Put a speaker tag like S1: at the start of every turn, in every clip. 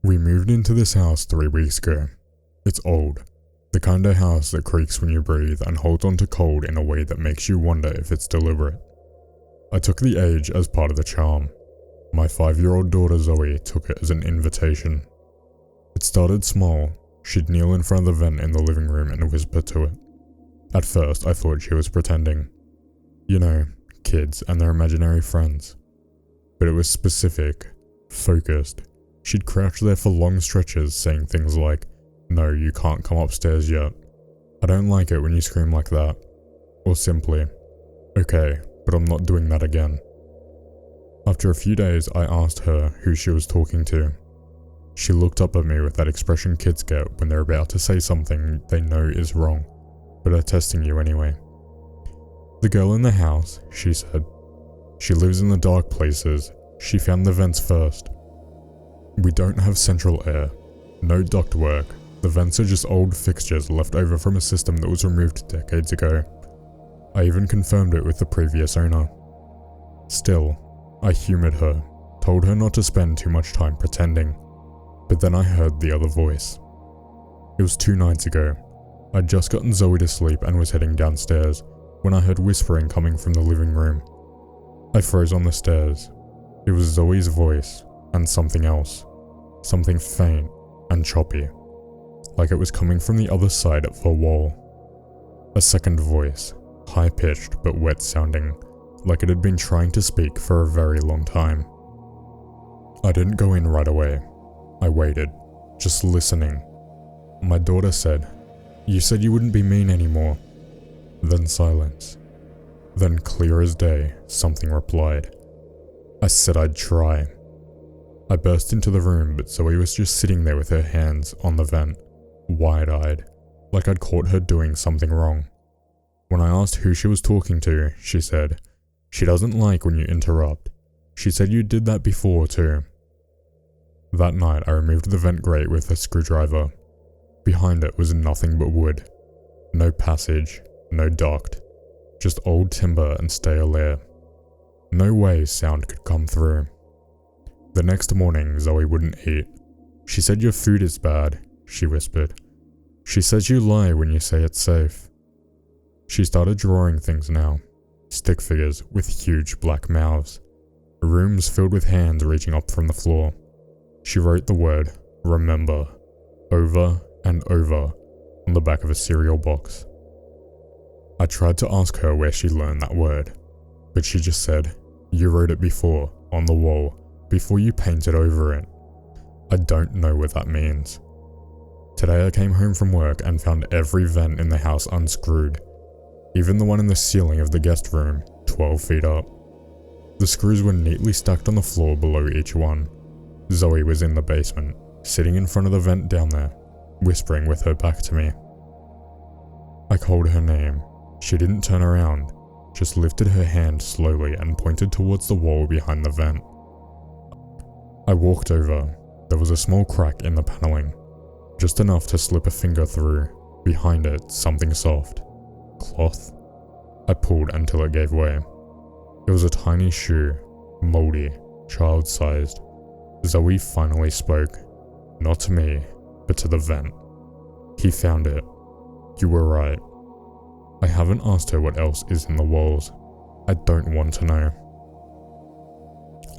S1: We moved into this house 3 weeks ago. It's old. The kind of house that creaks when you breathe and holds on to cold in a way that makes you wonder if it's deliberate. I took the age as part of the charm. My 5-year-old daughter Zoe took it as an invitation. It started small. She'd kneel in front of the vent in the living room and whisper to it. At first I thought she was pretending. You know, kids and their imaginary friends. But it was specific, focused. She'd crouch there for long stretches saying things like, "No, you can't come upstairs yet. I don't like it when you scream like that." Or simply, "Okay, but I'm not doing that again." After a few days, I asked her who she was talking to. She looked up at me with that expression kids get when they're about to say something they know is wrong, but are testing you anyway. "The girl in the house," she said. "She lives in the dark places. She found the vents first. We don't have central air. No ductwork. The vents are just old fixtures left over from a system that was removed decades ago. I even confirmed it with the previous owner. Still, I humoured her, told her not to spend too much time pretending. But then I heard the other voice. It was 2 nights ago. I'd just gotten Zoe to sleep and was heading downstairs when I heard whispering coming from the living room. I froze on the stairs. It was Zoe's voice and something else. Something faint and choppy. Like it was coming from the other side of a wall. A second voice, high-pitched but wet sounding, like it had been trying to speak for a very long time. I didn't go in right away. I waited, just listening. My daughter said, "You said you wouldn't be mean anymore." Then silence. Then clear as day, something replied. I said I'd try. I burst into the room, but Zoe was just sitting there with her hands on the vent, wide-eyed, like I'd caught her doing something wrong. When I asked who she was talking to, she said, "She doesn't like when you interrupt. She said you did that before too." That night I removed the vent grate with a screwdriver. Behind it was nothing but wood. No passage, no duct, just old timber and stale air. No way sound could come through. The next morning, Zoe wouldn't eat. "She said your food is bad," she whispered. "She says you lie when you say it's safe." She started drawing things now. Stick figures with huge black mouths. Rooms filled with hands reaching up from the floor. She wrote the word, "Remember," over and over on the back of a cereal box. I tried to ask her where she learned that word, but she just said, "You wrote it before, on the wall, before you painted over it." I don't know what that means. Today I came home from work and found every vent in the house unscrewed, even the one in the ceiling of the guest room, 12 feet up. The screws were neatly stacked on the floor below each one. Zoe was in the basement, sitting in front of the vent down there, whispering with her back to me. I called her name. She didn't turn around, just lifted her hand slowly and pointed towards the wall behind the vent. I walked over. There was a small crack in the paneling, just enough to slip a finger through. Behind it, something soft. Cloth? I pulled until it gave way. It was a tiny shoe, moldy, child-sized. Zoe finally spoke. Not to me, but to the vent. "He found it. You were right." I haven't asked her what else is in the walls. I don't want to know.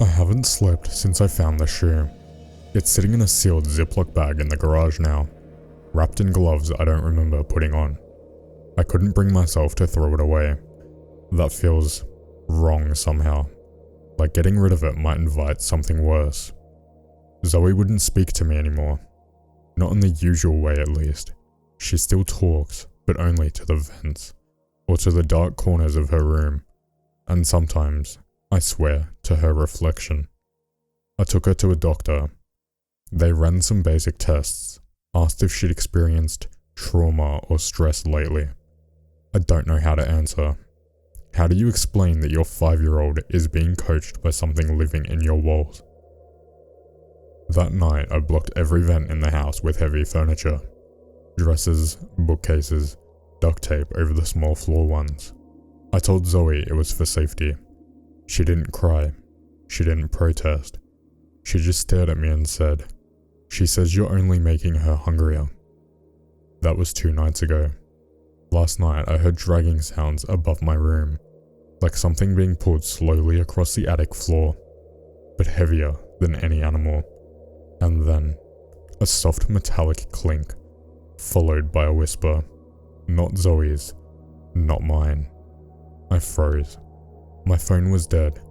S1: I haven't slept since I found the shoe. It's sitting in a sealed Ziploc bag in the garage now, wrapped in gloves I don't remember putting on. I couldn't bring myself to throw it away. That feels wrong somehow, like getting rid of it might invite something worse. Zoe wouldn't speak to me anymore. Not in the usual way, at least. She still talks, but only to the vents, or to the dark corners of her room, and sometimes, I swear, to her reflection. I took her to a doctor. They ran some basic tests, asked if she'd experienced trauma or stress lately. I don't know how to answer. How do you explain that your 5-year-old is being coached by something living in your walls? That night, I blocked every vent in the house with heavy furniture. Dressers, bookcases, duct tape over the small floor ones. I told Zoe it was for safety. She didn't cry. She didn't protest. She just stared at me and said, She says you're only making her hungrier. That was 2 nights ago. Last night I heard dragging sounds above my room, like something being pulled slowly across the attic floor, but heavier than any animal. And then, a soft metallic clink, followed by a whisper. Not Zoe's, not mine. I froze. My phone was dead.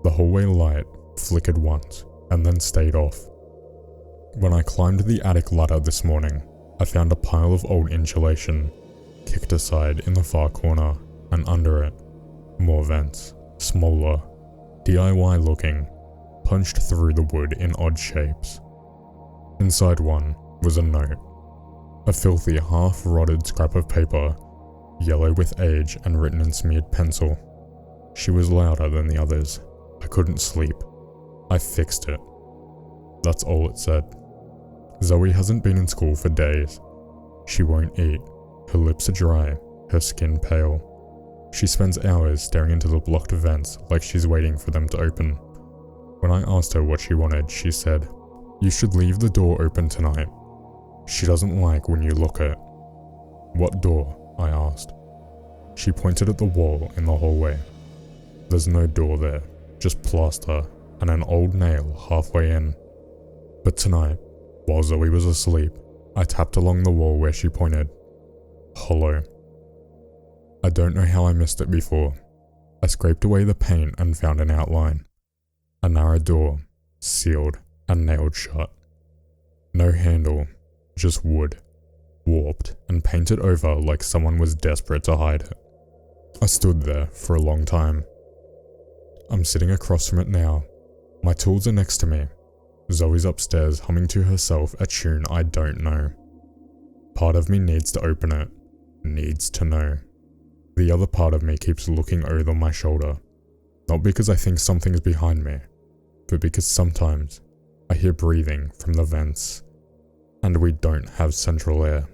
S1: The hallway light flickered once and then stayed off. When I climbed the attic ladder this morning, I found a pile of old insulation, kicked aside in the far corner, and under it, more vents, smaller, DIY looking, punched through the wood in odd shapes. Inside one was a note. A filthy, half-rotted scrap of paper, yellow with age and written in smeared pencil. She was louder than the others. I couldn't sleep. I fixed it. That's all it said. Zoe hasn't been in school for days. She won't eat. Her lips are dry, her skin pale. She spends hours staring into the blocked vents like she's waiting for them to open. When I asked her what she wanted, she said, "You should leave the door open tonight. She doesn't like when you look at." "What door?" I asked. She pointed at the wall in the hallway. There's no door there, just plaster and an old nail halfway in. But tonight, while Zoe was asleep, I tapped along the wall where she pointed. Hollow. I don't know how I missed it before. I scraped away the paint and found an outline. A narrow door, sealed and nailed shut. No handle, just wood, warped and painted over like someone was desperate to hide it. I stood there for a long time. I'm sitting across from it now. My tools are next to me. Zoe's upstairs humming to herself a tune I don't know. Part of me needs to open it, needs to know. The other part of me keeps looking over my shoulder, not because I think something's behind me, but because sometimes I hear breathing from the vents, and we don't have central air.